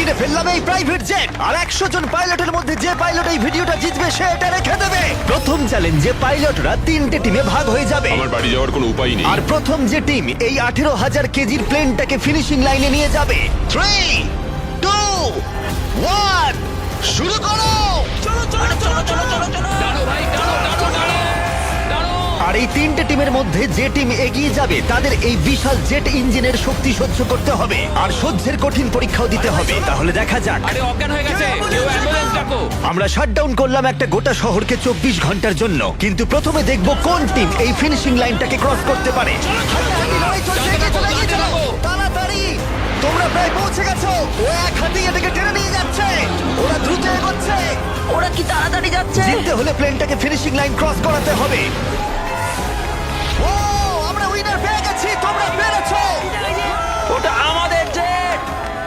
কিনে ফেললাম এই প্রাইভেট জেট আর 100 জন পাইলটের মধ্যে যে পাইলট এই ভিডিওটা জিতবে সে এটা রেখে দেবে। প্রথম চ্যালেঞ্জে পাইলটরা 3টে টিমে ভাগ হয়ে যাবে। আমার বাড়ি যাওয়ার কোনো উপায় নেই। আর প্রথম যে টিম এই 18,000 কেজির প্লেনটাকে ফিনিশিং লাইনে নিয়ে যাবে। 3, 2, 1 শুরু করো। আর এই 3টে টিমের মধ্যে যে টিম এগিয়ে যাবে তাদের এই বিশাল জেট ইঞ্জিনের শক্তি সহ্য করতে হবে আর সহ্যের কঠিন পরীক্ষাও দিতে হবে। তাহলে দেখা যাক। আরে অজ্ঞান হয়ে গেছে, কেউ অ্যাম্বুলেন্স ডাকো। আমরা শাটডাউন করলাম একটা গোটা শহরকে 24 ঘন্টার জন্য, কিন্তু প্রথমে দেখব কোন টিম এই ফিনিশিং লাইনটাকে ক্রস করতে পারে। তাড়াতাড়ি, তোমরা প্রায় পৌঁছে গেছো। ও এক হাতে এটাকে টেনে নিয়ে যাচ্ছে। ওরা দ্রুত এগোচ্ছে। ওরা কি তাড়াতাড়ি যাচ্ছে? জিততে হলে প্লেনটাকে ফিনিশিং লাইন ক্রস করাতে হবে। ও, আমরা উইনার পেয়ে গেছি। তোমরা পেরেছো। ওটা আমাদের জেট।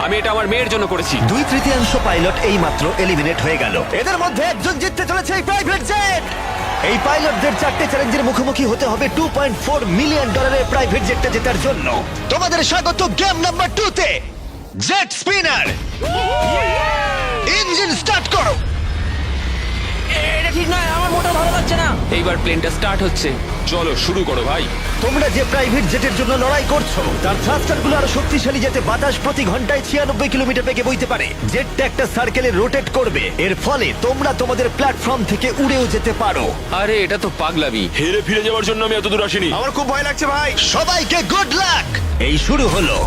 আমি এটা আমার মেয়ের জন্য করেছি। 2/3 পাইলট এই মাত্র এলিমিনেট হয়ে গেল। এদের মধ্যে একজন জিততে চলেছে এই প্রাইভেট জেট। এই পাইলটদের 4টে চ্যালেঞ্জের মুখোমুখি হতে হবে $2.4 মিলিয়ন প্রাইভেট জেটটা জেতার জন্য। তোমাদের স্বাগত গেম নাম্বার 2 তে, জেট স্পিনার। ইঞ্জিন স্টার্ট করো। এটা ঠিক নয়, আমার মোটা ভালো লাগছে না। এইবার প্লেনটা স্টার্ট হচ্ছে। চলো শুরু করো ভাই। তোমরা যে প্রাইভেট জেটের জন্য লড়াই করছো তার থ্রাস্টারগুলো আরো শক্তিশালী, যাতে বাতাস প্রতি ঘন্টায় 96 কিলোমিটার বেগে বইতে পারে। জেটটা একটা সার্কেলে রোটেট করবে, এর ফলে তোমরা তোমাদের প্ল্যাটফর্ম থেকে উড়েও যেতে পারো। আরে এটা তো পাগলামি। হেরে ফিরে যাওয়ার জন্য আমি এত দূর আসিনি। আমার খুব ভয় লাগছে ভাই। সবাইকে গুড লাক। এই শুরু হলো।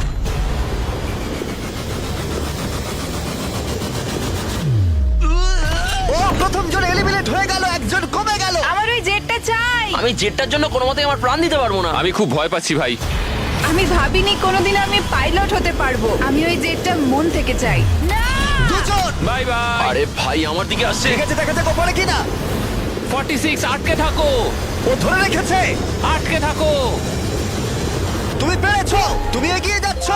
ও, প্রথম জন এলিমিনেট হয়ে গেল, একজন কমে গেল। আমার ওই জেটটা চাই। আমি জেটটার জন্য কোনো মতেই আমার প্রাণ দিতে পারবো না। আমি খুব ভয় পাচ্ছি ভাই। আমি ভাবিনি কোনোদিন আমি পাইলট হতে পারবো। আমি ওই জেটটা মন থেকে চাই। না, দুজন। Bye bye. আরে ভাই আমার দিকে আসছে। ঠিক আছে, দেখা যাক ও পারে কিনা। 46 আটকে থাকো। ও ধরে রেখেছে। আটকে থাকো। তুমি পেরেছো, তুমি এগিয়ে যাচ্ছ।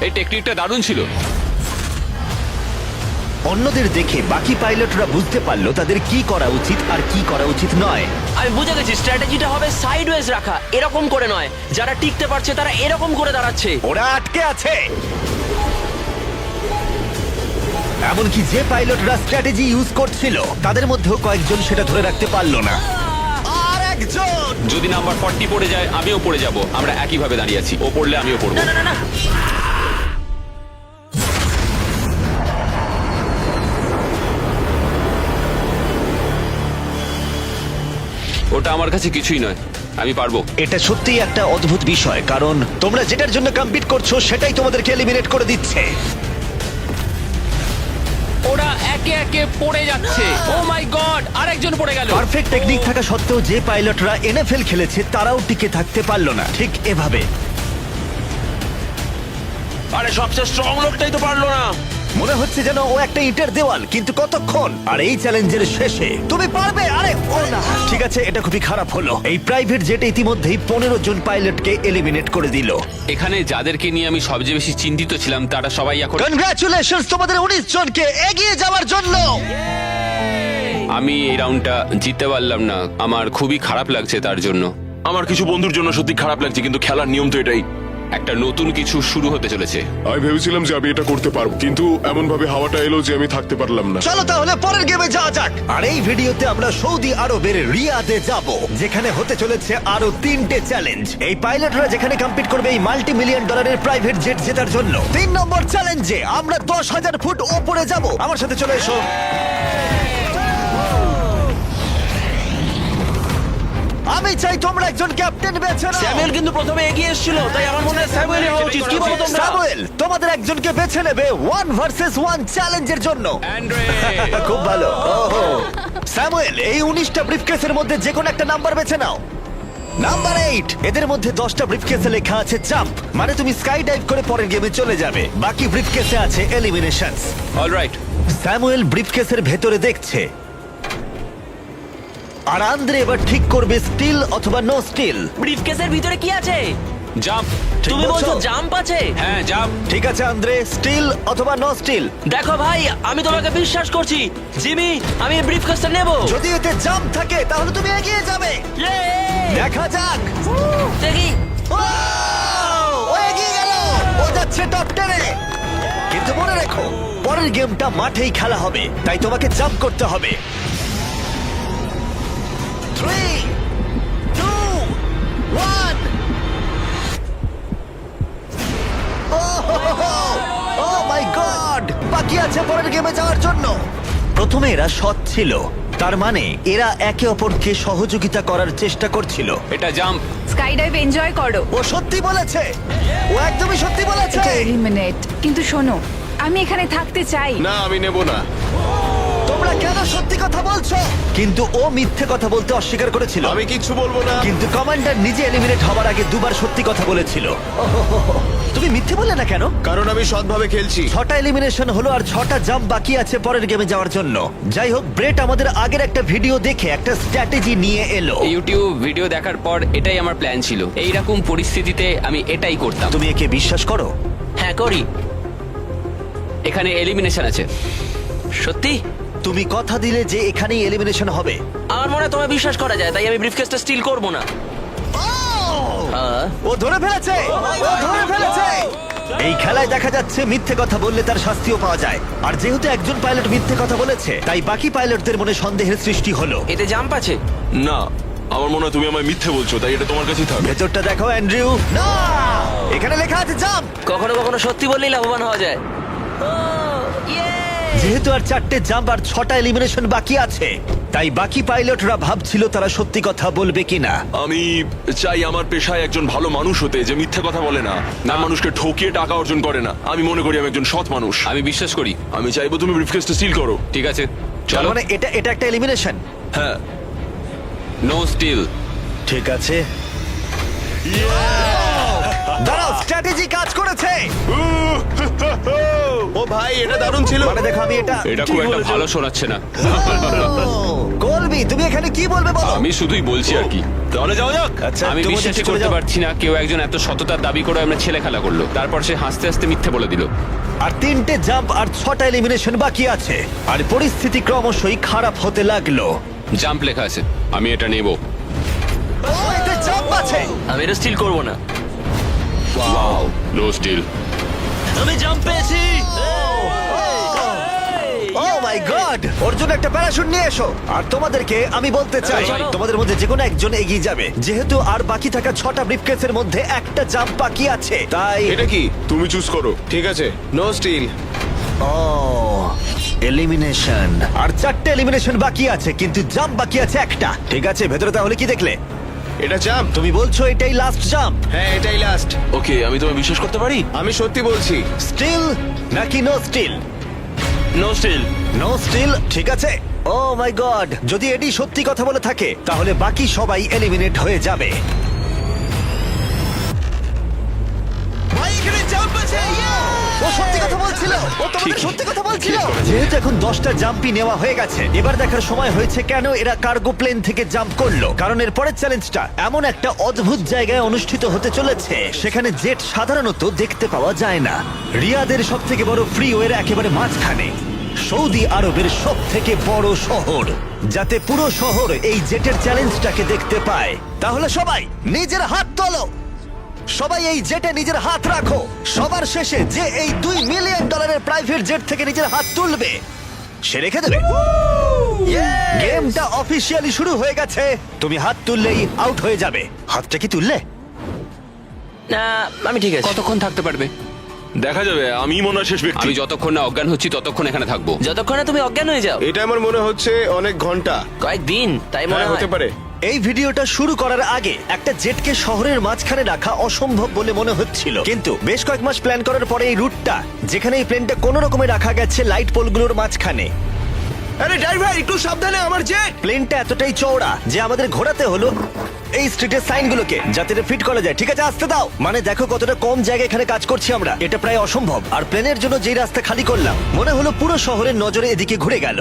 এই টেকনিকটা দারুণ ছিল। অন্যদের দেখে বাকি পাইলটরা বুঝতে পারলো তাদের কি করা উচিত আর কি করা উচিত নয়। আমি বুঝে গেছি, স্ট্র্যাটেজিটা হবে সাইডওয়েজ রাখা, এরকম করে নয়। যারা টিকতে পারছে তারা এরকম করে দাঁড়াচ্ছে। ওরা আটকে আছে। এমনকি যে পাইলটরা স্ট্র্যাটেজি ইউজ করছিল তাদের মধ্যেও কয়েকজন সেটা ধরে রাখতে পারলো না। আর একজন। যদি নাম্বার 40 পড়ে যায় আমিও পড়ে যাব। আমরা একই ভাবে দাঁড়িয়ে আছি। ও পড়লে আমিও পড়বো। না না না না, ওটা আমার কাছে কিছুই নয়, আমি পারবো। এটা সত্যিই একটা অদ্ভুত বিষয়, কারণ তোমরা যেটার জন্য কম্পিট করছো সেটাই তোমাদেরকে এলিমিনেট করে দিচ্ছে। ওরা একে একে পড়ে যাচ্ছে। ও মাই গড, আরেকজন পড়ে গেল। পারফেক্ট টেকনিক থাকা সত্ত্বেও যে পাইলটরা এনএফএল খেলেছে তারাও টিকে থাকতে পারলো না ঠিক এভাবে। আরে সবচেয়ে স্ট্রং লোকটাই তো পারলো না। মনে হচ্ছে যেন ও একটা ইটের দেওয়াল, কিন্তু কতক্ষণ। আর এই চ্যালেঞ্জের শেষে তুমি পারবে। আরে ও না, ঠিক আছে, এটা খুবই খারাপ হলো। এই প্রাইভেট জেট ইতিমধ্যেই 15 জন পাইলটকে এলিমিনেট করে দিল। এখানে যাদেরকে নিয়ে আমি সবচেয়ে বেশি চিন্তিত ছিলাম তারা সবাই এখন। কনগ্রাচুলেশনস তোমাদের 19 জনকে এগিয়ে যাওয়ার জন্য। আমি এই রাউন্ডটা জিততে পারলাম না, আমার খুবই খারাপ লাগছে তার জন্য। আমার কিছু বন্ধুর জন্য সত্যি খারাপ লাগছে, কিন্তু খেলার নিয়ম তো এটাই। একটা নতুন কিছু শুরু হতে চলেছে। আমি ভেবেছিলাম যে আমি এটা করতে পারবো, কিন্তু এমন ভাবে হাওয়াটা এলো যে আমি থাকতে পারলাম না। চলো তাহলে পরের গেমে যাওয়া যাক। আর এই ভিডিওতে আমরা সৌদি আরবের রিয়াদে যাব, যেখানে হতে চলেছে আরো 3টে চ্যালেঞ্জ। এই পাইলটরা যেখানে কম্পিট করবে এই মাল্টি মিলিয়ন ডলারের প্রাইভেট জেট জেতার জন্য। 3 নম্বর চ্যালেঞ্জে আমরা 10,000 ফুট ওপরে যাব। আমার সাথে চলে এসো। আমি চাই তোমরা একজন ক্যাপ্টেন বেছে নাও। স্যামুয়েল কিন্তু প্রথমে এগিয়ে এসেছিল, তাই আমার মনে হয় স্যামুয়েলই হওয়া উচিত। কি বলো তোমরা? স্যামুয়েল, তোমাদের একজনকে বেছে নেবে 1 ভার্সেস 1 চ্যালেঞ্জের জন্য। অ্যান্ড্রে, খুব ভালো। ওহো, স্যামুয়েল, এই 19টা ব্রিফকেসের মধ্যে যে কোনো একটা নাম্বার বেছে নাও। নাম্বার 8। এদের মধ্যে 10টা ব্রিফকেসে লেখা আছে জাম্প, মানে তুমি স্কাই ডাইভ করে পরের গেমে চলে যাবে। বাকি ব্রিফকেসে আছে এলিমিনেশনস। অলরাইট। স্যামুয়েল ব্রিফকেসের ভেতরে দেখছে, আর আন্দ্রে এবার ঠিক করবে স্টিল অথবা নো স্টিল। ব্রিফকেসের ভিতরে কি আছে? জাম্প। ঠিক তুমি বলছো বলছো? জাম্প আছে? হ্যাঁ জাম্প। ঠিক আছে আন্দ্রে, স্টিল অথবা নো স্টিল। দেখো ভাই, আমি তোমাকে বিশ্বাস করছি। জিমি, আমি ব্রিফকেসটা নেব। যদি এতে জাম্প থাকে তাহলে তুমি এগিয়ে যাবে। দেখা যাক। দেখি। ও এগিয়ে গেল। ও যাচ্ছে টপ 10-এ। কিন্তু মনে রেখো, পরের পরের গেমটা মাঠেই খেলা হবে, তাই তোমাকে জাম্প করতে হবে। 3, 2, 1। ও মাই গড! বাকি আছে পরের গেমে যাওয়ার জন্য। প্রথমে এরা সৎ ছিল, তার মানে এরা একে অপরকে সহযোগিতা করার চেষ্টা করছিল। এটা জাম্প। স্কাই ডাইভ এনজয় করো। ও সত্যি বলেছে, ও একদমই সত্যি বলেছে। এটা এলিমিনেট। কিন্তু শোনো, আমি এখানে থাকতে চাই। না আমি নেব না। তোমরা কেন সত্যি কথা বলছো? কিন্তু ও মিথ্যে কথা বলতে অস্বীকার করেছিল। আমি কিচ্ছু বলবো না। কিন্তু কমান্ডার নিজে এলিমিনেট হওয়ার আগে দুবার সত্যি কথা বলেছিল। ওহোহোহো। তুমি মিথ্যে বললে না কেন? কারণ আমি সৎভাবে খেলছি। 6টা এলিমিনেশন হলো আর 6টা জাম্প বাকি আছে পরের গেমে যাওয়ার জন্য। যাই হোক, ব্রেট আমাদের আগের একটা ভিডিও দেখে একটা স্ট্র্যাটেজি নিয়ে এলো। ইউটিউব ভিডিও দেখার পর এটাই আমার প্ল্যান ছিল। এইরকম পরিস্থিতিতে আমি এটাই করতাম। তুমি একে বিশ্বাস করো? হ্যাঁ করি। এখানে এলিমিনেশন আছে। সত্যি তুমি কথা দিলে যে এখানেই এলিমিনেশন হবে। আমার মনে হয় তোমায় বিশ্বাস করা যায়, তাই আমি ব্রিফকেসটা স্টিল করব না। ও ধরে ফেলেছে, ও ধরে ফেলেছে। এই খেলায় দেখা যাচ্ছে মিথ্যে কথা বললে তার শাস্তিও পাওয়া যায়। আর যেহেতু একজন পাইলট মিথ্যে কথা বলেছে, তাই বাকি পাইলটদের মনে সন্দেহের সৃষ্টি হলো। এতে জাম্প আছে? না, আমার মনে হয় তুমি আমায় মিথ্যে বলছো, তাই এটা তোমার কাছেই থাকবে। ভেতরটা দেখো অ্যান্ড্রিউ। না, এখানে লেখা আছে জাম্প। কখনো কখনো সত্যি বললেই লাভবান হওয়া যায়। যেহেতু আর 4টে জাম্প আর 6টা এলিমিনেশন বাকি আছে, তাই বাকি পাইলটরা ভাবছিল তারা সত্যি কথা বলবে কিনা। আমি চাই আমার পেশায় একজন ভালো মানুষ হতে, যে মিথ্যে কথা বলে না, না মানুষকে ঠকিয়ে টাকা অর্জন করে না। আমি মনে করি আমি একজন সৎ মানুষ। আমি বিশ্বাস করি। আমি চাইবো তুমি ব্রিফকেসটা সিল করো। ঠিক আছে, তার চলো। মানে এটা একটা এলিমিনেশন। হ্যাঁ। No steal. ঠিক আছে, দাঁড়াও, স্ট্র্যাটেজি কাজ করেছে। ও ভাই এটা দারুণ ছিল। মানে দেখো, আমি এটা এটা খুব একটা ভালো শোনাচ্ছে না। কলবি, তুমি এখানে কি বলবে বলো? আমি শুধুই বলছি আর কি। তাহলে যাওয়া যাক। আচ্ছা, আমি তোমাদের বিশ্বাসই কি করে করতে যাও? পারছি না কেউ একজন এত সততার দাবি করে আমরা ছেলে খেলা করলো, তারপর সে হাসতে হাসতে মিথ্যে বলে দিল। আর 3টে জাম্প আর 6টা এলিমিনেশন বাকি আছে, আর পরিস্থিতি ক্রমশই খারাপ হতে লাগলো। জাম্প লেখা আছে, আমি এটা নেব। ও, এতে জাম্প আছে। আমি এটা স্টিল করব না। No steal. আমি জাম্প পেয়েছি। ও মাই গড! ওর জন্য একটা প্যারাশুট নিয়ে এসো। আর তোমাদেরকে আমি বলতে চাই, চলো। তোমাদের মধ্যে যে কোনো একজন এগিয়ে যাবে, যেহেতু আর বাকি থাকা 6টা ব্রিফকেসের মধ্যে একটা জাম্প বাকি আছে। তাই এটা কি? তুমি চুজ করো। ঠিক আছে, নো স্টিল। ও, এলিমিনেশন। আর 4টে এলিমিনেশন বাকি আছে, কিন্তু জাম্প বাকি আছে একটা। ঠিক আছে, ভেতরে তাহলে কি দেখলে? এটা জাম্প। তুমি বলছো এটাই লাস্ট জাম্প? হ্যাঁ এটাই লাস্ট। ওকে, আমি তোমায় বিশ্বাস করতে পারি? আমি সত্যি বলছি। স্টিল নাকি no steal? No steal. No steal, ঠিক আছে। ও মাই গড, যদি এডি সত্যি কথা বলে থাকে তাহলে বাকি সবাই এলিমিনেট হয়ে যাবে। ভাই, এখানে জাম্প আছে। ও সত্যি কথা বলছিল, ও তোমাদের সত্যি কথা বলছিল। যেহেতু এখন 10টা জাম্পই নেওয়া হয়ে গেছে, এবার দেখার সময় হয়েছে কেন এরা কার্গো প্লেন থেকে জাম্প করলো। কারণ এর পরের চ্যালেঞ্জটা এমন একটা অদ্ভুত জায়গায় অনুষ্ঠিত হতে চলেছে, সেখানে জেট সাধারণত দেখতে পাওয়া যায় না। রিয়াদের সব থেকে বড় ফ্রিওয়ের একেবারে মাঝখানে, সৌদি আরবের সব থেকে বড় শহর, যাতে পুরো শহর এই জেটের চ্যালেঞ্জটাকে দেখতে পায়। তাহলে সবাই নিজের হাত তোলো, সবাই এই জেটে নিজের হাত রাখো। সবার শেষে যে এই $2 মিলিয়ন প্রাইভেট জেট থেকে নিজের হাত তুলবে, সে রেখে দেবে। গেমটা অফিসিয়ালি শুরু হয়ে গেছে। তুমি হাত তুললেই আউট হয়ে যাবে। হাতটা কি তুললে? না, আমি ঠিক আছে। কতক্ষণ থাকতে পারবে? দেখা যাবে। আমি মনে হয় শেষ ব্যক্তি। আমি যতক্ষণ না অজ্ঞান হচ্ছি ততক্ষণ এখানে থাকবো। যতক্ষণে তুমি অজ্ঞান হয়ে যাও। এটা আমার মনে হচ্ছে অনেক ঘন্টা। কয়েকদিন, তাই মনে হ্যাঁ, হয়। হতে পারে। এই ভিডিওটা শুরু করার আগে একটা জেটকে শহরের মাঝখানে রাখা অসম্ভব বলে মনে হচ্ছিল, কিন্তু বেশ কয়েক মাস প্ল্যান করার পরে এই রুটটা, যেখানে এই প্লেনটা কোনো রকমে রাখা গেছে লাইট পোলগুলোর মাঝখানে। আরে ড্রাইভার একটু সাবধানে, আমার জেট। প্লেনটা এতটাই চওড়া যে আমাদের ঘোরাতে হলো এই স্ট্রিটের সাইনগুলোকে, যাতে এটা ফিট করা যায়। ঠিক আছে, আসতে দাও। মানে দেখো কতটা কম জায়গা এখানে কাজ করছি আমরা, এটা প্রায় অসম্ভব। আর প্লেনের জন্য যেই রাস্তা খালি করলাম, মনে হলো পুরো শহরের নজরে এদিকে ঘুরে গেল।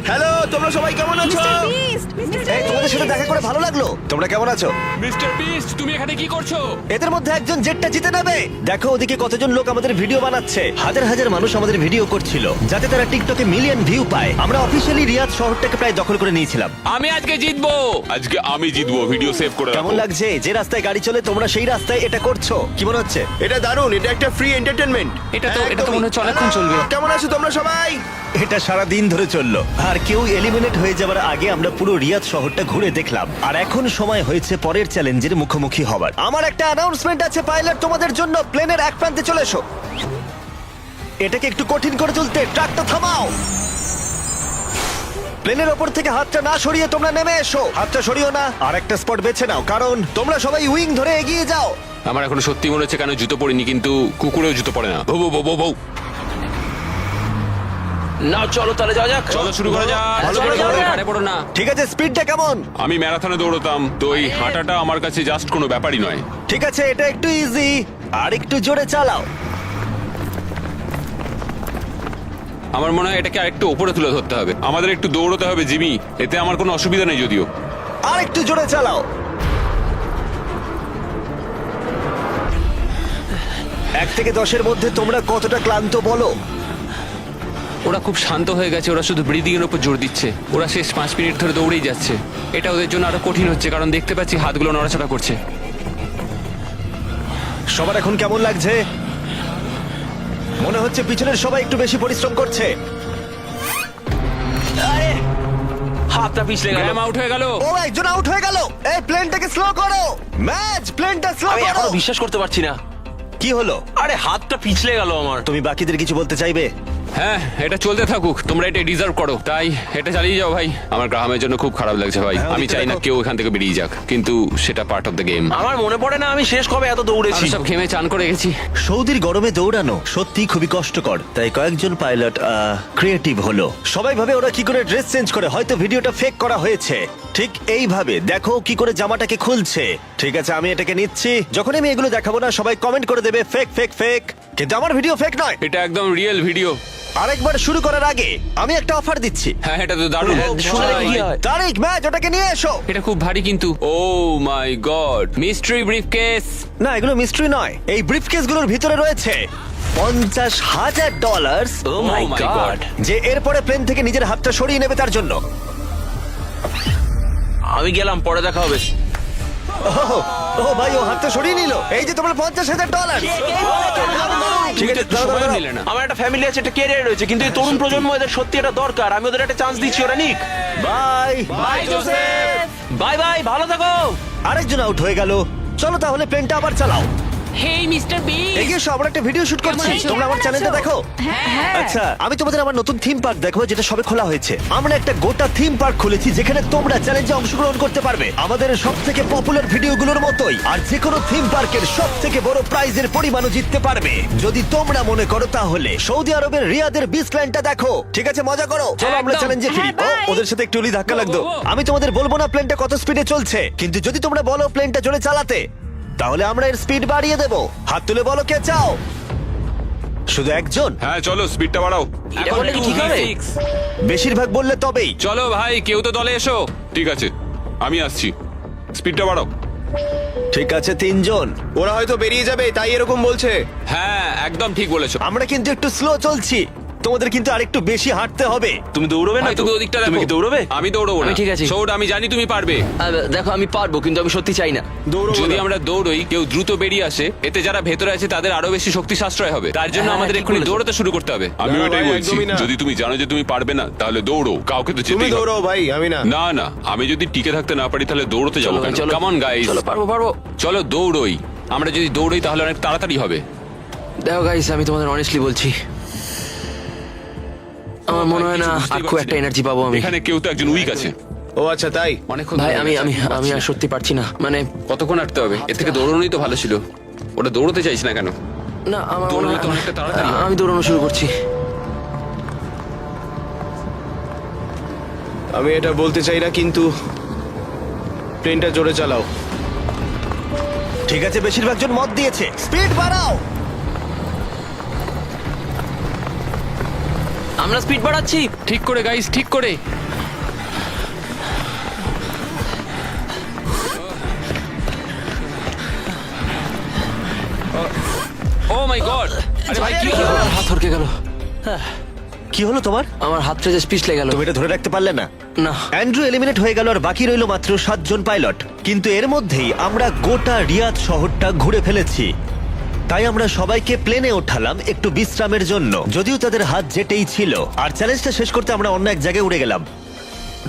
হ্যালো, তোমরা সবাই কেমন আছো? মিস্টার বিস্ট, এই তোমাদের সাথে দেখা করে ভালো লাগলো। তোমরা কেমন আছো? মিস্টার বিস্ট তুমি এখানে কি করছো? এদের মধ্যে একজন জেটটা জিতে নেবে। দেখো ওদিকে কতজন লোক আমাদের ভিডিও বানাচ্ছে। হাজার হাজার মানুষ আমাদের ভিডিও করছিল যাতে তারা টিকটকে মিলিয়ন ভিউ পায়। আমরা অফিসিয়ালি রিয়াদ শহরটাকে প্রায় দখল করে নিয়েছিলাম। আমি আজকে জিতবো। আজকে আমি জিতবো, ভিডিও সেভ করে কেমন রাখো। লাগছে যে রাস্তায় গাড়ি চলে তোমরা সেই রাস্তায় এটা করছো? কি মনে হচ্ছে? এটা দারুণ, এটা একটা ফ্রি এন্টারটেনমেন্ট। এটা তো মনে হচ্ছে অনেকক্ষণ চলবে। কেমন আছো তোমরা সবাই? এটা সারা দিন ধরে চললো আর কেউ এলিমিনেট হয়ে যাবার আগে আমরা পুরো রিয়াদ শহরটা ঘুরে দেখলাম। আর এখন সময় হয়েছে পরের চ্যালেঞ্জের মুখোমুখি হবার। আমার একটা অ্যানাউন্সমেন্ট আছে পাইলট তোমাদের জন্য। প্লেনের এক প্রান্তে চলে এসো। এটাকে একটু কঠিন করে তুলতে ট্রাকটা থামাও। প্লেনের ওপর থেকে হাতটা না সরিয়ে তোমরা নেমে এসো। হাতটা সরিও না, আর একটা স্পট বেছে নাও কারণ তোমরা সবাই উইং ধরে এগিয়ে যাও। আমার এখন সত্যি মনে হচ্ছে কেন জুতো পরিনি, কিন্তু কুকুরেও জুতো পরে না। বউ বউ বউ বউ। না চলো তাহলে যাওয়া যাক। চলো শুরু করা যাক। ভালো করে দৌড়ো। কাটে পড়ো না। ঠিক আছে, স্পিডটা কেমন? আমি ম্যারাথনে দৌড়তাম, তো এই হাঁটাটা আমার কাছে জাস্ট কোনো ব্যাপারই নয়। ঠিক আছে, এটা একটু ইজি। আর একটু জোরে চালাও। আমার মনে হয় এটাকে আরেকটু উপরে তুলে ধরতে হবে। আমাদের একটু দৌড়তে হবে জিমি, এতে আমার কোনো অসুবিধা নেই যদিও। আর একটু জোরে চালাও। 1 থেকে 10-এর মধ্যে তোমরা কতটা ক্লান্ত বলো? ওরা খুব শান্ত হয়ে গেছে, ওরা শুধু ব্রিদিং এর উপর জোর দিচ্ছে। ওরা শেষ 5 মিনিট ধরে দৌড়েই যাচ্ছে। এটা ওদের জন্য আরো কঠিন হচ্ছে কারণ দেখতে পাচ্ছি হাতগুলো নড়াচড়া করছে। সবার এখন কেমন লাগছে? মনে হচ্ছে পিছনের সবাই একটু বেশি পরিশ্রম করছে। আরে হাতটা পিছলে গেল। ম্যাম আউট হয়ে গেল। ও, একজন আউট হয়ে গেল। এই প্লেনটাকে স্লো করো। ম্যাচ, প্লেনটা স্লো আমি করো। এখনো বিশ্বাস করতে পারছি না। কি হলো? আরে হাতটা পিছলে গেল আমার। তুমি বাকিদের কিছু বলতে চাইবে? হ্যাঁ, এটা চলতে থাকুক, তোমরা এটা ডিজার্ভ করো, তাই এটা চালিয়ে যাও ভাই। আমার গ্রাহামের জন্য খুব খারাপ লাগছে ভাই। হ্যাঁ, আমি ওদিকে চাই না দেখো। কেউ এখান থেকে বেরিয়ে যাক, কিন্তু সেটা পার্ট অফ দ্য গেম। আমার মনে পড়ে না আমি শেষ কবে এত দৌড়েছি। আমি সব ঘেমে চান করে গেছি। সৌদির গরমে দৌড়ানো সত্যি খুবই কষ্টকর, তাই কয়েকজন পাইলট ক্রিয়েটিভ হলো। সবাই ভাবে ওরা কি করে ড্রেস চেঞ্জ করে, হয়তো ভিডিওটা ফেক করা হয়েছে। ঠিক এইভাবে দেখো কি করে জামাটাকে খুলছে। ঠিক আছে, আমি এটাকে নিচ্ছি। যখন আমি এগুলো দেখাবো না সবাই কমেন্ট করে দেবে ফেক ফেক ফেক, কিন্তু আমার ভিডিও ফেক নয়। এটা একদম রিয়েল ভিডিও। আরেকবার শুরু করার আগে আমি একটা অফার দিচ্ছি। হ্যাঁ, এটা তো দারুণ। শুনে দেখি কি হয়। তারিক, ম্যাচ, ওটাকে নিয়ে এসো। এটা খুব ভারী কিন্তু। ও মাই গড, মিস্ট্রি ব্রিফকেস। না, এগুলো মিস্ট্রি নয়। এই ব্রিফকেসগুলোর ভিতরে রয়েছে $50,000, ও মাই my গড। God. যে এরপরে প্লেন থেকে নিজের হাতটা সরিয়ে নেবে তার জন্য। আমি গেলাম, পরে দেখা হবে। ও ভাই, ও হাতটা সরিয়ে নিল। এই যে তোমার $50,000। ঠিক আছে, দাঁড়াও, সময় দাঁড়াও। মিলে না। আমার একটা ফ্যামিলি আছে, একটা ক্যারিয়ার রয়েছে, কিন্তু এই তরুণ প্রজন্ম এদের সত্যি এটা দরকার। আমি ওদের একটা চান্স দিচ্ছি, ওরা নিক। Bye. Bye Joseph. Bye bye, ভালো থাকো। আরেকজন আউট হয়ে গেল। চলো তাহলে প্লেনটা আবার চালাও। হেই মিস্টার বিস্ট, এগিয়ে এসো, আমরা একটা ভিডিও শুট করছি। আছো? তোমরা আমার চ্যানেলটা দেখো। হ্যাঁ। আচ্ছা, আমি তোমাদের আমার নতুন থিম পার্ক দেখাবো যেটা সবে খোলা হয়েছে। আমরা একটা গোটা থিম পার্ক খুলেছি যেখানে তোমরা চ্যালেঞ্জে অংশগ্রহণ করতে পারবে আমাদের সবথেকে পপুলার ভিডিওগুলোর মতোই। আর যে কোনো থিম পার্কের সবথেকে বড় প্রাইজের পরিমাণও জিততে পারবে যদি তোমরা মনে করো তাহলে। সৌদি আরবের রিয়াদের বিচল্যান্ডটা দেখো। ঠিক আছে, মজা করো। চলো আমরা একদম। চ্যালেঞ্জে ফিরি। হ্যাঁ, ও, bye। ওদের সাথে একটু উলি ধাক্কা লাগতো। ও, ও, ও। আমি তোমাদের বলবো না প্লেনটা কত স্পিডে চলছে, কিন্তু যদি তোমরা বলো প্লেনটা জোরে চালাতে তাহলে আমরা এর স্পিড বাড়িয়ে দেবো। হাত তুলে বলো কে চাও। শুধু একজন? হ্যাঁ চলো, স্পিডটা বাড়াও। এটা করলে কি ঠিক হবে? বেশিরভাগ বললে তবেই। চলো ভাই, কেউ তো দলে এসো। ঠিক আছে, আমি আসছি, স্পিডটা বাড়াও। ঠিক আছে, 3 জন। ওরা হয়তো বেরিয়ে যাবে, তাই এরকম বলছে। হ্যাঁ, একদম ঠিক বলেছো। আমরা কিন্তু একটু স্লো চলছি, তোমাদের কিন্তু আরেকটু বেশি হাঁটতে হবে। তুমি দৌড়বে না ভাই, তো? তুমি ওদিকটা তুমি দেখো। কি দৌড়বে? আমি দৌড়বো না। আমি ঠিক আছি। সৌড, আমি জানি তুমি পারবে। দেখো আমি পারবো, কিন্তু আমি সত্যি চাই না। যদি আমরা দৌড়ই, কেউ দ্রুত বেরিয়ে আসে, এতে যারা ভেতরে আছে তাদের আরো বেশি শক্তি সাশ্রয় হবে। তার জন্য হ্যাঁ, আমাদের ঠিক এক্ষুনি বলেছো। দৌড়াতে শুরু করতে হবে। আমি না, ওটাই ভাই, বলছি, একদমই না। যদি তুমি জানো যে তুমি পারবে না তাহলে দৌড়ো, কাউকে তো তুমি যেতেই হবে। দৌড়াও ভাই, আমি না। না না, আমি যদি টিকে থাকতে না পারি তাহলে দৌড়তে যাবো চলো, কেন? চলো। কেমন গাইস? চলো, পারবো পারবো। চলো দৌড়ই। আমরা যদি দৌড়ই তাহলে অনেক তাড়াতাড়ি হবে। দেখো গাইস, আমি তোমাদের অনেস্টলি বলছি, আমার মনে হয় না বুঝতেই আর খুব পারছি একটা না। এনার্জি পাবো আমি। এখানে কেউ তো একজন উইক আছে। ও আচ্ছা, তাই? অনেকক্ষণ ভাই ধরে আমি গেছে, আমি পারছি আমি আর না। সত্যি পারছি না, মানে কতক্ষণ হাঁটতে হবে? এর থেকে দৌড়ানোই তো ভালো ছিল। ওটা দৌড়তে চাইছি না কেন? না আমার মনে দৌড়ালে হয় তো অনেকটা তাড়াতাড়ি হয়। আমি দৌড়ানো শুরু করছি। আমি এটা বলতে চাই না, কিন্তু প্লেনটা জোরে চালাও। ঠিক আছে, বেশিরভাগ জন মত দিয়েছে। স্পিড বাড়াও। আমি আমরা স্পিড বাড়াচ্ছি। ঠিক করে গাইস, ঠিক করে। ও মাই গড! আরে ভাই কি হলো? হাত হরকে গেল। কি হলো তোমার? আমার হাতটা যে পিছলে গেল। তুমি এটা ধরে রাখতে পারলে না? না। অ্যান্ড্রু এলিমিনেট হয়ে গেল আর বাকি রইল মাত্র 7 জন পাইলট। কিন্তু এর মধ্যেই আমরা গোটা রিয়াদ শহরটা ঘুরে ফেলেছি। তাই আমরা সবাইকে প্লেনে ওঠালাম একটু বিশ্রামের জন্য, যদিও তাদের হাত জেটেই ছিল। আর চ্যালেঞ্জটা শেষ করতে আমরা অন্য এক জায়গায় উড়ে গেলাম।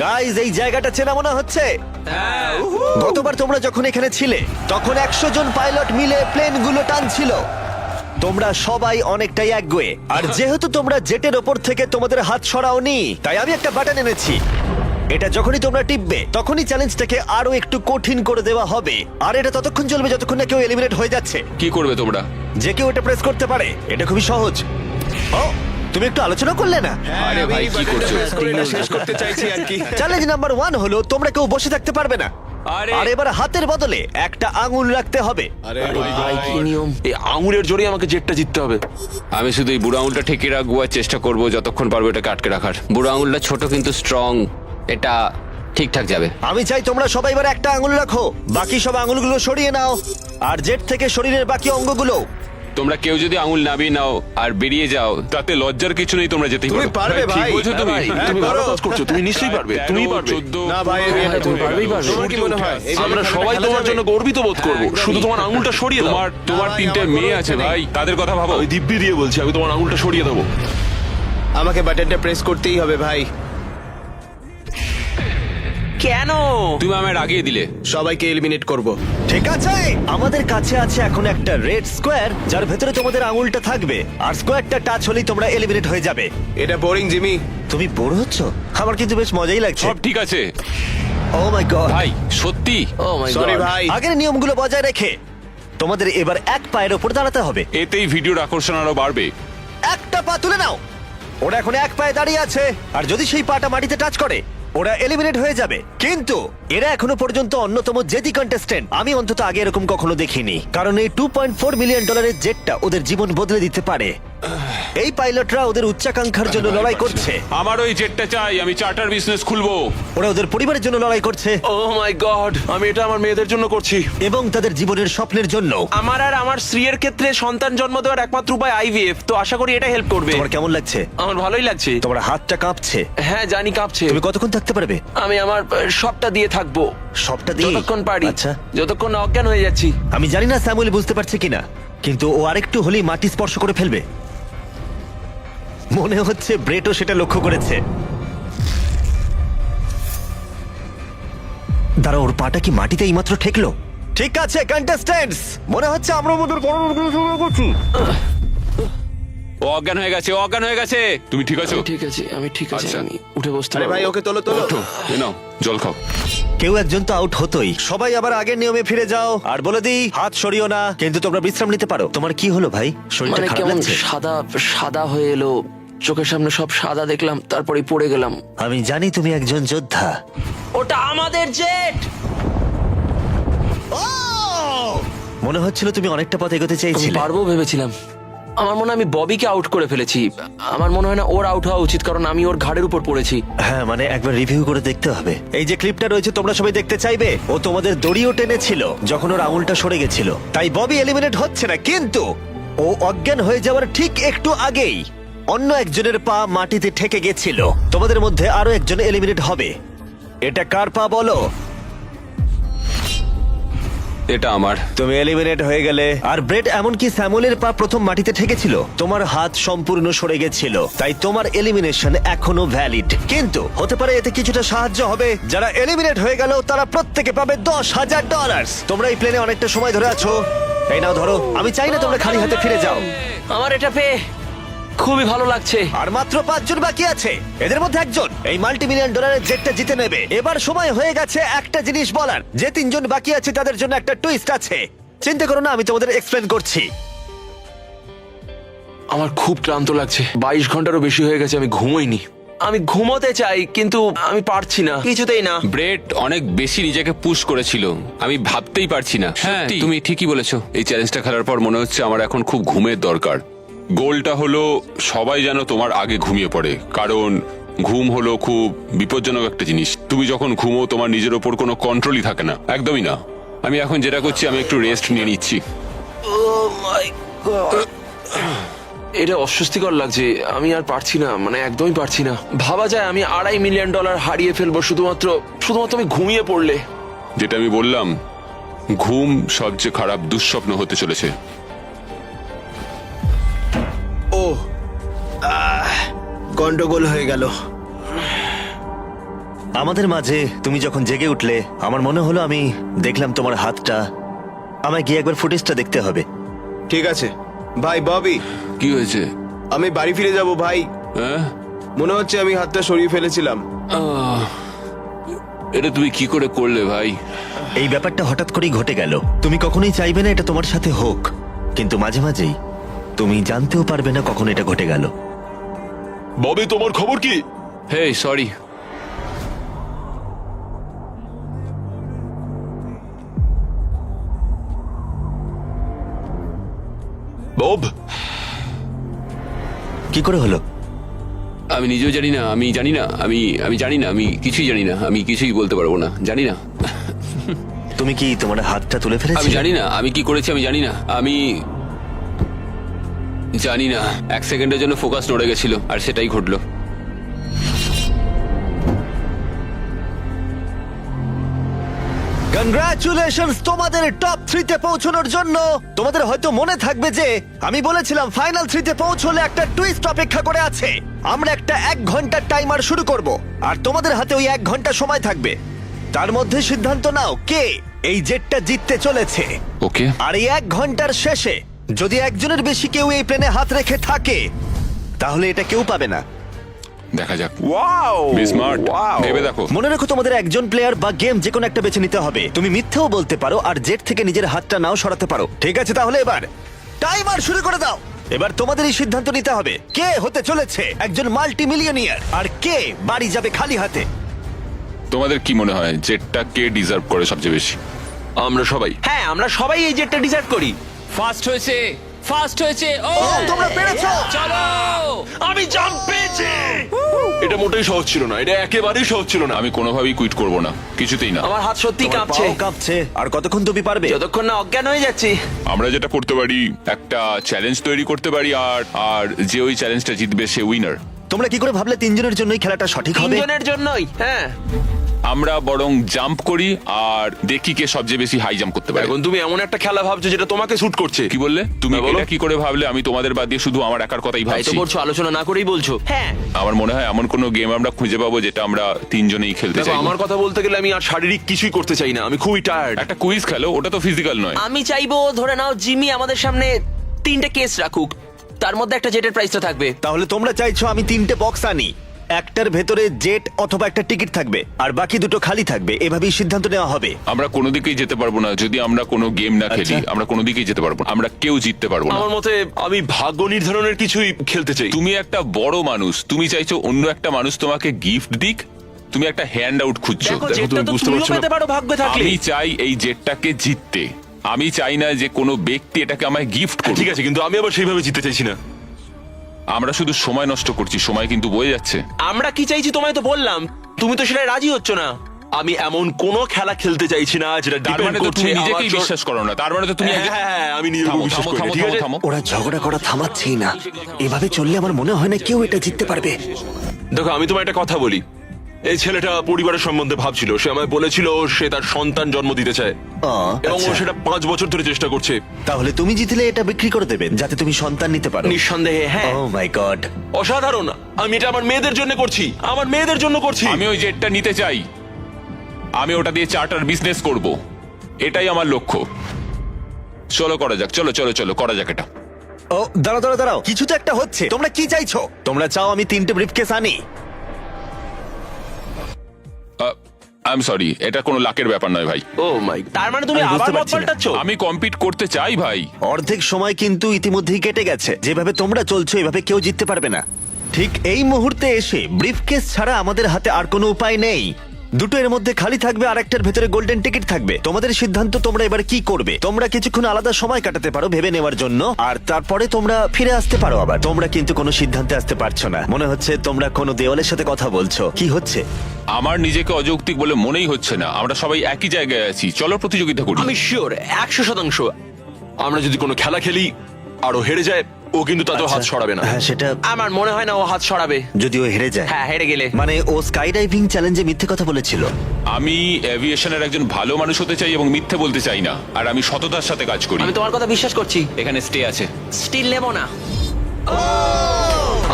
গাইজ, এই জায়গাটা চেনা মনে হচ্ছে। গতবার তোমরা যখন এখানে ছিলে তখন 100 জন পাইলট মিলে প্লেনগুলো টানছিল। তোমরা সবাই অনেকটাই একগুয়ে, আর যেহেতু তোমরা জেটের ওপর থেকে তোমাদের হাত সরাওনি, তাই আমি একটা বাটন এনেছি। এটা যখনই তোমরা টিপবে তখনই চ্যালেঞ্জটাকে আরো একটু কঠিন করে দেওয়া হবে। আর এটা ততক্ষণ চলবে যতক্ষণ না কেউ এলিমিনেট হয়ে যাচ্ছে। কি করবে তোমরা? যে কেউ এটা প্রেস করতে পারে। এটা খুবই সহজ। ও, তুমি একটু আলোচনা করলে না? আরে ভাই কি করছো? শেষ করতে চাইছি আর কি। চ্যালেঞ্জ নাম্বার 1 হলো তোমরা কেউ বসে থাকতে পারবে না। আরে আর এবার হাতের বদলে একটা আঙুল রাখতে হবে। আরে ভাই কি নিয়ম? এই আঙুলের জোরেই আমাকে জেটটা জিততে হবে। আমি শুধু এই বুড়ো আঙুলটা ঠেকে রাখবো আর চেষ্টা করবো যতক্ষণ পারবো এটাকে আটকে রাখার। বুড়ো আঙুলটা ছোট কিন্তু স্ট্রং, এটা ঠিকঠাক যাবে। আমি চাই তোমরা সবাই এবার একটা আঙুল রাখো, বাকি সব আঙুলগুলো সরিয়ে নাও। আর জেট থেকে শরীরের বাকি অঙ্গগুলো। তোমরা কেউ যদি আঙুল নামিয়ে নাও আর বেরিয়ে যাও তাতে লজ্জার কিছু নেই, তোমরা যেতেই তুমি পারবে ঠিক ভাই। বলছো তুমি। তুমি ভালো কাজ করছো, তুমি নিশ্চয়ই পারবে, তুমি পারবে। না ভাই, আমি এটা তুমি করবো। পারবেই পারবে। তোমার কি মনে হয় এইভাবে আমরা খেলা সবাই তোমার যাবে? জন্য গর্বিত বোধ করব। একদমই। শুধু তোমার আঙুলটা সরিয়ে দাও। তোমার ভাই, 3টে আমার মেয়ে কোনো আছে ইচ্ছে ভাই, নেই। তাদের কথা ভাবো। ওই দিব্যি দিয়ে বলছি, আমি তোমার আঙুলটা সরিয়ে দেবো। আমাকে বাটনটা প্রেস করতেই হবে ভাই। কেন? তুমি আমায় রাগিয়ে দিলে। সবাইকে এলিমিনেট করব। ঠিক আছে, আমাদের কাছে আছে এখন একটা রেড স্কোয়ার যার ভেতরে তোমাদের আঙুলটা থাকবে। আর স্কোয়ারটা টাচ হলেই তোমরা এলিমিনেট হয়ে যাবে। এটা বোরিং জিমি। তুমি বোর হচ্ছ? আমার কিন্তু বেশ মজাই লাগছে। সব ঠিক আছে ও মাই গড। ভাই, সত্যি। ও মাই সরি গড। ভাই। আগের নিয়মগুলো বজায় রেখে তোমাদের এবার এক পায়ের ওপর দাঁড়াতে হবে। এতেই ভিডিওর আকর্ষণ আরো বাড়বে। একটা পা তুলে নাও। ওরা এখন এক পায়ে দাঁড়িয়ে আছে, আর যদি সেই পাটা মাটিতে টাচ করে ওরা এলিমিনেট হয়ে যাবে। কিন্তু এরা এখনো পর্যন্ত অন্যতম জেদি কন্টেস্টেন্ট। আমি অন্তত আগে এরকম কখনো দেখিনি, কারণ এই $2.4 মিলিয়ন জেটটা ওদের জীবন বদলে দিতে পারে। এই পাইলটরা ওদের উচ্চাকাঙ্ক্ষার জন্য লড়াই করছে। আমার ওই জেটটা চাই, আমি চার্টার বিজনেস খুলবো। ওরা ওদের পরিবারের জন্য লড়াই করছে ও মাই গড, আমি এটা আমার মেয়েদের জন্য করছি। এবং তাদের জীবনের স্বপ্নের জন্য। আমার আর আমার স্ত্রীর ক্ষেত্রে সন্তান জন্ম দেওয়ার একমাত্র উপায় আইভিএফ, তো আশা করি এটা হেল্প করবে। তোমার কেমন লাগছে? আমার ভালোই লাগছে। তোমার হাতটা কাঁপছে। হ্যাঁ জানি কাঁপছে। তুমি কতক্ষণ থাকতে পারবে? আমি আমার সবটা দিয়ে থাকবো, সবটা দিয়ে? যতক্ষণ পারি। আচ্ছা, যতক্ষণ না অজ্ঞান হয়ে যাচ্ছি। আমি জানি না স্যামুয়েল বুঝতে পারছে কিনা, কিন্তু ও আরেকটু হলেই মাটি স্পর্শ করে ফেলবে। মনে হচ্ছে ব্রেটও সেটা লক্ষ্য করেছে। দাঁড়া, ওর পাটা কি মাটিতে এইমাত্র ঠেকলো? ঠিক আছে কন্টেস্ট্যান্টস, মনে হচ্ছে আমরা আমাদের পরবর্তী শুরু করছি। ও অজ্ঞান হয়ে গেছে, ও অজ্ঞান হয়ে গেছে। তুমি ঠিক আছো? ঠিক আছে, আমি ঠিক আছে। আচ্ছা। আমি উঠে বসতে আরে ভাই, পারবো। ওকে তোলো তোলো। এই নাও জল খাও। কেউ একজন তো আউট হতোই। সবাই আবার আগের নিয়মে ফিরে যাও। আর বলে দিই, হাত সরিও না, কিন্তু তোমরা বিশ্রাম নিতে পারো। তোমার কি হলো ভাই? শরীরটা মানে খারাপ কেমন লাগছে? সাদা সাদা হয়ে এলো, চোখের সামনে সব সাদা দেখলাম, তারপরে পড়ে গেলাম। আমি জানি তুমি একজন যোদ্ধা। ওটা আমাদের জেট। মনে হচ্ছিল তুমি অনেকটা পথ এগোতে আমি চাইছিলে। পারবো ভেবেছিলাম। আমার মনে হয় আমি ববিকে আউট করে ফেলেছি। আমার মনে হয় না ওর আউট হওয়া উচিত, কারণ আমি ওর ঘাড়ের উপর পড়েছি। হ্যাঁ, মানে একবার রিভিউ করে দেখতে হবে। এই যে ক্লিপটা রয়েছে তোমরা সবাই দেখতে চাইবে, ও তোমাদের দড়িও টেনেছিল যখন ওর আঙুলটা সরে গেছিল। তাই ববি এলিমিনেট হচ্ছে না, কিন্তু ও অজ্ঞান হয়ে যাওয়ার ঠিক একটু আগেই অন্য একজনের পা মাটিতে ঠেকে গেছিল। তোমাদের মধ্যে আরো একজন এলিমিনেট হবে। এটা কার পা বলো? এটা আমার। তুমি এলিমিনেট হয়ে গেলে। আর ব্রেট, এমনকি স্যামুয়েলের পা প্রথম মাটিতে ঠেকেছিল, তোমার হাত সম্পূর্ণ সরে গেছিল, তাই তোমার এলিমিনেশন এখনো ভ্যালিড। কিন্তু হতে পারে এতে কিছুটা সাহায্য হবে। যারা এলিমিনেট হয়ে গেল তারা প্রত্যেকে পাবে $10,000। তোমরা এই প্লেনে অনেকটা সময় ধরে আছো, এই নাও ধরো। আমি চাই না তোমরা খালি হাতে ফিরে যাও। আমার এটা পেয়ে খুবই ভালো লাগছে। আর মাত্র 5 জন বাকি আছে, এদের মধ্যে একজন এই $multi-million জেটটা জিতে নেবে। এবার সময় হয়ে গেছে একটা জিনিস বলার। যে 3 জন বাকি আছে তাদের জন্য একটা টুইস্ট আছে। চিন্তা করো না, আমি তোমাদের এক্সপ্লেন করছি। আমার খুব ক্লান্ত লাগছে, 22 ঘন্টারও বেশি হয়ে গেছে, আমি ঘুমোইনি। আমি ঘুমোতে চাই, কিন্তু আমি পারছি না, কিছুতেই না। ব্রেট অনেক বেশি নিজেকে পুশ করেছিল, আমি ভাবতেই পারছি না। হ্যাঁ, তুমি ঠিকই বলেছো। এই চ্যালেঞ্জটা খেলার পর মনে হচ্ছে আমার এখন খুব ঘুমের দরকার। গোলটা হলো সবাই যেন তোমার আগে ঘুমিয়ে পড়ে, কারণ ঘুম হলো খুব বিপজ্জনক একটা জিনিস। তুমি যখন ঘুমো তোমার নিজের ওপর কোনো কন্ট্রোলই থাকে না, একদমই না। আমি এখন যেটা করছি, আমি একটু রেস্ট নিয়ে নিচ্ছি। এটা অস্বস্তিকর লাগছে, আমি আর পারছি না, মানে একদমই পারছি না। ভাবা যায় আমি $2.5 মিলিয়ন হারিয়ে ফেলবো শুধুমাত্র আমি ঘুমিয়ে পড়লে। যেটা আমি বললাম, ঘুম সবচেয়ে খারাপ দুঃস্বপ্ন হতে চলেছে। ও গন্ডগোল হয়ে গেল। আমাদের মাঝে তুমি যখন জেগে উঠলে আমার মনে হলো আমি দেখলাম তোমার হাতটা। আমায় গিয়ে একবার ফুটেজটা দেখতে হবে। ঠিক আছে ভাই ববি, কি হয়েছে? আমি বাড়ি ফিরে যাব ভাই। হ্যাঁ, মনে হচ্ছে আমি হাতটা সরিয়ে ফেলেছিলাম। এটা তুমি কি করে করলে ভাই? এই ব্যাপারটা হঠাৎ করেই ঘটে গেল। তুমি কখনোই চাইবে না এটা তোমার সাথে হোক, কিন্তু মাঝে মাঝেই তুমি জানতেও পারবে না কখন এটা ঘটে গেল। ববি, তোমার খবর কি? হে সরি। বব, কি করে হলো? আমি নিজেও জানি না, আমি জানি না, আমি জানি না, আমি কিছুই জানি না, আমি কিছুই বলতে পারবো না, জানি না। তুমি কি তোমার হাতটা তুলে আমি ফেলেছিলে? জানি না আমি কি করেছি, আমি জানি না, আমি জানি না। 1 সেকেন্ডের জন্য ফোকাস নড়ে গেছিল আর সেটাই ঘটলো। কনগ্রাচুলেশনস তোমাদের টপ 3 তে পৌঁছানোর জন্য। তোমাদের হয়তো মনে থাকবে যে আমি বলেছিলাম ফাইনাল 3 তে পৌঁছলে একটা টুইস্ট অপেক্ষা করে আছে। আমরা একটা 1 ঘন্টার টাইমার শুরু করব আর তোমাদের হাতে ওই 1 ঘন্টা সময় থাকবে। তার মধ্যে সিদ্ধান্ত নাও কে এই জেটটা জিততে চলেছে। ওকে, আর এই 1 ঘন্টার শেষে যদি একজনের বেশি কেউ এই প্লেনে হাত রেখে থাকে তাহলে এটা কেউ পাবে না। দেখা যাক। ওয়াও, Be smart, ভেবে দেখো। মনে রেখো তোমাদের একজন প্লেয়ার বা গেম যে কোনো একটা বেছে নিতে হবে। তুমি মিথ্যেও বলতে পারো আর জেট থেকে নিজের হাতটা নাও সরাতে পারো। ঠিক আছে, তাহলে এবার টাইমার শুরু করে দাও। এবার তোমাদেরই সিদ্ধান্ত নিতে হবে কে হতে চলেছে একজন মাল্টি মিলিয়নিয়ার আর কে বাড়ি যাবে খালি হাতে। তোমাদের কি মনে হয় জেটটা কে ডিজার্ভ করে সবচেয়ে বেশি? আমরা সবাই। হ্যাঁ, আমরা সবাই এই জেটটা ডিজার্ভ করি। ফার্স্ট হয়েছে, ফার্স্ট হয়েছে। ও তোমরা পেরেছো। চলো। আমি জাম্প পেয়েছি। এটা মোটেই সহজ ছিল না, এটা একেবারেই সহজ ছিল না। আমি কোনোভাবেই কুইট করব না, কিছুতেই না। আমার হাত সত্যি তোমার কাঁপছে, পাও কাঁপছে। আর কতক্ষণ তুমি পারবে? যতক্ষণ না অজ্ঞান হয়ে যাচ্ছি। আমরা যেটা করতে পারি, একটা চ্যালেঞ্জ তৈরি করতে পারি, আর যে ওই চ্যালেঞ্জটা জিতবে সে উইনার। তোমরা কি করে ভাবলে 3 জনের জন্যই খেলাটা সঠিক হবে? 3 জনের জন্যই। হ্যাঁ, আমরা বরং জাম্প করি আর দেখি কে সবচেয়ে বেশি হাই জাম্প করতে পারে। এখন তুমি এমন একটা খেলা ভাবছো যেটা তোমাকে স্যুট করছে। কি বললে তুমি? হ্যাঁ, বলো। এটা কি করে ভাবলে? আমি তোমাদের বাদ দিয়ে শুধু আমার একার কথাই তাই তো ভাবছি। করছো, আলোচনা না করেই বলছো। হ্যাঁ, আমার মনে হয় এমন কোনো গেম আমরা খুঁজে পাবো যেটা আমরা 3 জনেই খেলতে দেখো, চাই। আমার কথা বলতে গেলে আমি আর শারীরিক কিছুই করতে চাই না, আমি খুবই টায়ার্ড। একটা কুইজ খেলো, ওটা তো ফিজিক্যাল নয়। আমি চাইবো ধরে নাও জিমি আমাদের সামনে 3টে কেস রাখুক, তার মধ্যে একটা জেটের প্রাইসটা থাকবে। তাহলে তোমরা চাইছো আমি 3টে বক্স আনি, একটার ভেতরে জেট অথবা একটা টিকিট থাকবে আর বাকি দুটো খালি থাকবে। এভাবেই সিদ্ধান্ত নেওয়া হবে। আমরা কোনো দিকেই যেতে পারবো না যদি আমরা কোনো গেম না খেলি। আচ্ছা। আমরা কোনো দিকেই যেতে পারবো না, আমরা কেউ জিততে পারবো না। আমার মতে আমি ভাগ্য নির্ধারণের কিছুই খেলতে চাই। তুমি একটা বড় মানুষ, তুমি চাইছো অন্য একটা মানুষ তোমাকে গিফট দিক। তুমি একটা হ্যান্ড আউট খুঁজছো। দেখো, দেখো, জেটটা তুমি তো বুঝতে তুমিও পারছো না। পেতে পারো ভাগ্য থাকলে। আমি চাই এই জেটটাকে জিততে। আমি চাই না যে কোনো ব্যক্তি এটাকে আমায় গিফট করুক। ঠিক আছে, কিন্তু আমি আবার সেইভাবে জিততে চাইছি না। আমরা শুধু সময় নষ্ট করছি, সময় কিন্তু বয়ে যাচ্ছে। আমরা কি চাইছি তোমায় তো বললাম, তুমি তো সেটা রাজি হচ্ছ না। আমি এমন কোনো খেলা খেলতে চাইছি না যেটা তার ডিপেন্ড মানে তো করছে তুমি আমার নিজেকেই বিশ্বাস করো না। তার মানে তো তুমি হ্যাঁ, আমি নিজের উপর বিশ্বাস করি না, ঠিক আছে? ওরা ঝগড়া করা থামাচ্ছেই না। এভাবে চললে আমার মনে হয় না কেউ এটা জিততে পারবে। দেখো, আমি তোমায় একটা কথা বলি। এই ছেলেটা পরিবারের সম্বন্ধে ভাবছিল, সে আমায় বলেছিল সে তার সন্তান জন্ম দিতে চায় এবং ও আচ্ছা। সেটা 5 বছর ধরে চেষ্টা করছে। তাহলে তুমি জিতলে এটা বিক্রি করে দেবে যাতে তুমি সন্তান নিতে পারো। নিঃসন্দেহে হ্যাঁ। ও মাই গড। অসাধারণ। আমি এটা আমার মেয়েদের জন্য করছি, আমার মেয়েদের জন্য করছি। আমি ওই জেটটা নিতে চাই। আমি ওটা দিয়ে চার্টার বিজনেস করব, এটাই আমার লক্ষ্য। চলো করা যাক, চলো চলো চলো করা যাক এটা। ও দাঁড়াও দাঁড়াও দাঁড়াও, কিছু তো একটা হচ্ছে। তোমরা কি চাইছো? তোমরা চাও আমি 3টে ব্রিফকেস আনি? আই এম সরি, এটা কোনো লাকের ব্যাপার নয় ভাই। ও মাই, তার মানে তুমি আমি আবার বুঝতে মত পারছি না। পাল্টাচ্ছ? আমি কম্পিট করতে চাই ভাই। অর্ধেক সময় কিন্তু ইতিমধ্যেই কেটে গেছে। যেভাবে তোমরা চলছো এভাবে কেউ জিততে পারবে না। ঠিক এই মুহূর্তে এসে ব্রিফকেস ছাড়া আমাদের হাতে আর কোনো উপায় নেই। দুটো এর মধ্যে খালি থাকবে আর একটার ভেতরে গোল্ডেন টিকিট থাকবে। তোমাদের সিদ্ধান্ত, তোমরা এবার কি করবে। তোমরা কিছুক্ষণ আলাদা সময় কাটাতে পারো ভেবে নেওয়ার জন্য, আর তারপরে তোমরা ফিরে আসতে পারো আবার। তোমরা কিন্তু কোনো সিদ্ধান্তে আসতে পারছো না, মনে হচ্ছে তোমরা কোনো দেওয়ালের সাথে কথা বলছো। কি হচ্ছে? আমার নিজেকে অযৌক্তিক বলে মনেই হচ্ছে না। আমরা সবাই একই জায়গায় আছি, চলো প্রতিযোগিতা করি। আমি শিওর 100%। আমরা যদি কোনো খেলা খেলি আর ও হেরে যায়, ও কিন্তু তাতে হাত সরাবে না। হ্যাঁ, সেটা আমার মনে হয় না ও হাত সরাবে। যদি ও হেরে যায়। হ্যাঁ, হেরে গেলে। মানে ও স্কাই ডাইভিং চ্যালেঞ্জে মিথ্যে কথা বলেছিল। আমি এভিয়েশনের একজন ভালো মানুষ হতে চাই এবং মিথ্যে বলতে চাই না, আর আমি সততার সাথে কাজ করি। আমি তোমার কথা বিশ্বাস করছি। এখানে স্টে আছে। স্টিল নেব না।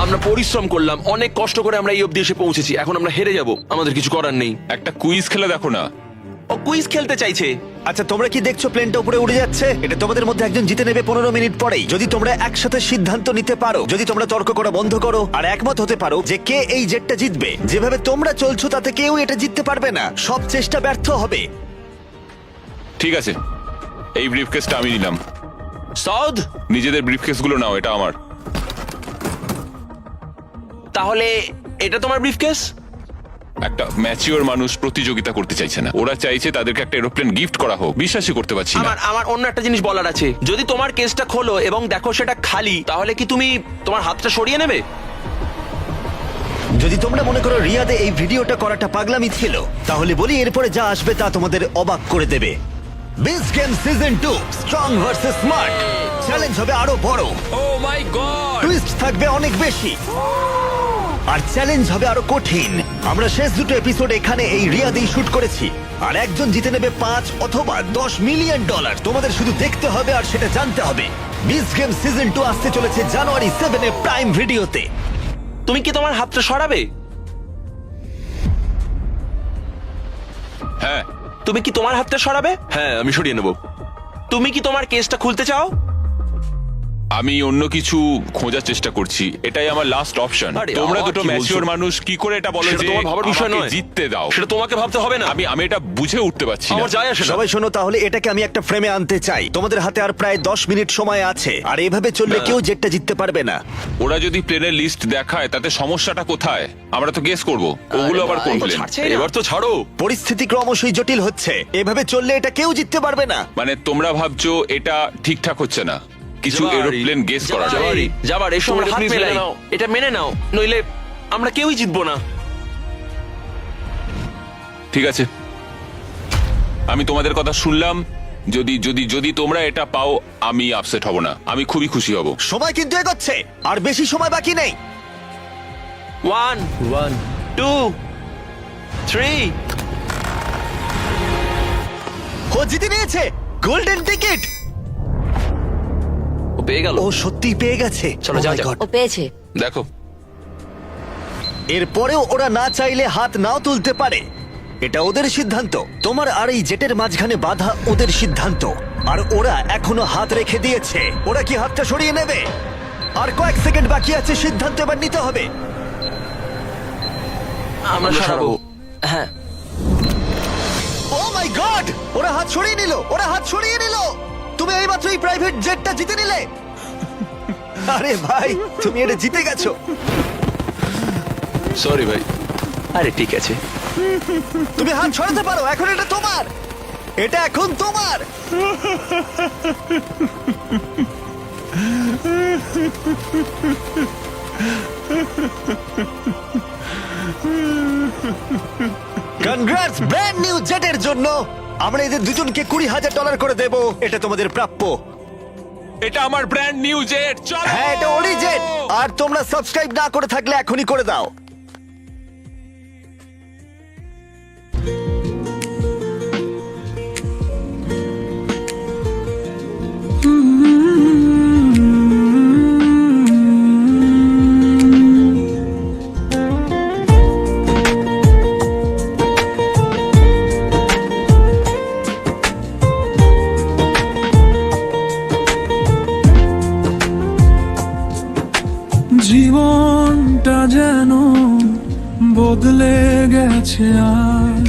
আমরা পরিশ্রম করলাম, অনেক কষ্ট করে আমরা এই অবধি এসে পৌঁছেছি। এখন আমরা হেরে যাব, আমাদের কিছু করার নেই। একটা কুইজ খেলে দেখো না। ও কুইজ খেলতে চাইছে। আচ্ছা, তোমরা কি দেখছো প্লেনটা উপরে উড়ে যাচ্ছে? এটা তোমাদের মধ্যে একজন জিতে নেবে 15 মিনিট পরেই, যদি তোমরা একসাথে সিদ্ধান্ত নিতে পারো, যদি তোমরা তর্ক করা বন্ধ করো আর একমত হতে পারো যে কে এই জেটটা জিতবে। যেভাবে তোমরা চলছো তাতে কেউ এটা জিততে পারবে না, সব চেষ্টা ব্যর্থ হবে। ঠিক আছে, এই ব্রিফকেসটা আমি নিলাম। সাউদ, নিজেদের ব্রিফকেসগুলো নাও, এটা আমার। তাহলে এটা তোমার ব্রিফকেস? একটা ম্যাচিওর মানুষ প্রতিযোগিতা করতে চাইছে না, ওরা চাইছে তাদেরকে একটা এরোপ্লেন গিফট করা হোক। বিশ্বাসই করতে পারছি না। আমার অন্য একটা জিনিস বলার আছে। যদি তোমার কেসটা খোলো এবং দেখো সেটা খালি, তাহলে কি তুমি তোমার হাতটা সরিয়ে নেবে? যদি তোমরা মনে করো রিয়াদে এই ভিডিওটা করাটা পাগলামি ছিল, তাহলে বলি এরপরে যা আসবে তা তোমাদের অবাক করে দেবে। Beach game season 2 strong versus smart challenge হবে আরো বড়। ও মাই গড! টুইস্ট থাকবে অনেক বেশি, আর চ্যালেঞ্জ হবে আরো কঠিন। আমরা শেষ দুটো এপিসোড এখানে এই রিয়াদেই শুট করেছি, আর একজন জিতে নেবে 5 অথবা 10 মিলিয়ন ডলার। তোমাদের শুধু দেখতে হবে আর সেটা জানতে হবে। বিচ গেম সিজন 2 আসতে চলেছে জানুয়ারি 7 প্রাইম ভিডিওতে। তুমি কি তোমার হাতটা সরাবে? হ্যাঁ। তুমি কি তোমার হাতটা সরাবে? হ্যাঁ, আমি সরিয়ে নেব। তুমি কি তোমার কেসটা খুলতে চাও? আমি অন্য কিছু খোঁজার চেষ্টা করছি, এটাই আমার লাস্ট অপশন। আরে, তোমরা আবার দুটো কি ম্যাচিওর বলছো? মানুষ কি করে এটা বলো সেটা যে তোমার ভাবার বিষয় আমাকে নয়। জিততে দাও? সেটা তোমাকে ভাবতে হবে না। আমি এটা বুঝে উঠতে পারছি না। আমার যায় আসে না। সবাই শোনো, তাহলে এটাকে আমি একটা ফ্রেমে আনতে চাই। তোমাদের হাতে আর প্রায় 10 মিনিট সময় আছে, আর এভাবে চললে কেউ জেটটা জিততে পারবে না। ওরা যদি প্লেনের লিস্ট দেখায় তাতে সমস্যাটা কোথায়? আমরা তো গেস করব ওগুলো আবার কোন প্লেন। এবার তো ছাড়ো। পরিস্থিতি ক্রমশই জটিল হচ্ছে, এভাবে চললে এটা কেউ জিততে পারবে না। মানে তোমরা ভাবছো এটা ঠিকঠাক হচ্ছে না, কিছু জাবারি, এরোপ্লেন গেস করা যায়। জাবারি, জাবারি, এসো আমরা হাত মেলাই। এটা মেনে নাও, নইলে আমরা কেউই জিতবো না। ঠিক আছে, আমি তোমাদের কথা শুনলাম। যদি যদি যদি তোমরা এটা পাও, আমি আপসেট হব না, আমি খুবই খুশি হব। সময় কিন্তু এগোচ্ছে, আর বেশি সময় বাকি নেই। 1 2 3। ও জিতে নিয়েছে গোল্ডেন টিকিট। ও পেয়ে গেল। ও সত্যি পেয়ে গেছে। চলো, Oh যাও, my যাও। God! ও পেয়েছে। দেখো, এরপরেও ওরা না চাইলে হাত নাও তুলতে পারে, এটা ওদের সিদ্ধান্ত। তোমার আর এই জেটের মাঝখানে বাধা ওদের সিদ্ধান্ত, আর ওরা এখনো হাত রেখে দিয়েছে। ওরা কি হাতটা সরিয়ে নেবে? আর কয়েক সেকেন্ড বাকি আছে, সিদ্ধান্ত এবার নিতে হবে। আমরা সরাবো। হ্যাঁ, ও মাই গড, ওরা হাত সরিয়ে নিল, ওরা হাত সরিয়ে নিল। তুমি এইমাত্র এই প্রাইভেট জেটটা জিতে নিলে। আরে ভাই, তুমি এটা জিতে গেছো। সরি ভাই। আরে ঠিক আছে। তুমি হাত সরাতে পারো, এখন এটা তোমার, এটা এখন তোমার। কনগ্রাটস ব্র্যান্ড নিউ জেটের জন্য। আমরা এদের দুজনকে $20,000 করে দেব, এটা তোমাদের প্রাপ্য। এটা আমার ব্র্যান্ড নিউ জেট। চলো। হ্যাঁ, এটা ওরই জেট। আর তোমরা সাবস্ক্রাইব না করে থাকলে এখনই করে দাও। জীবনটা যেন বদলে গেছে আজ।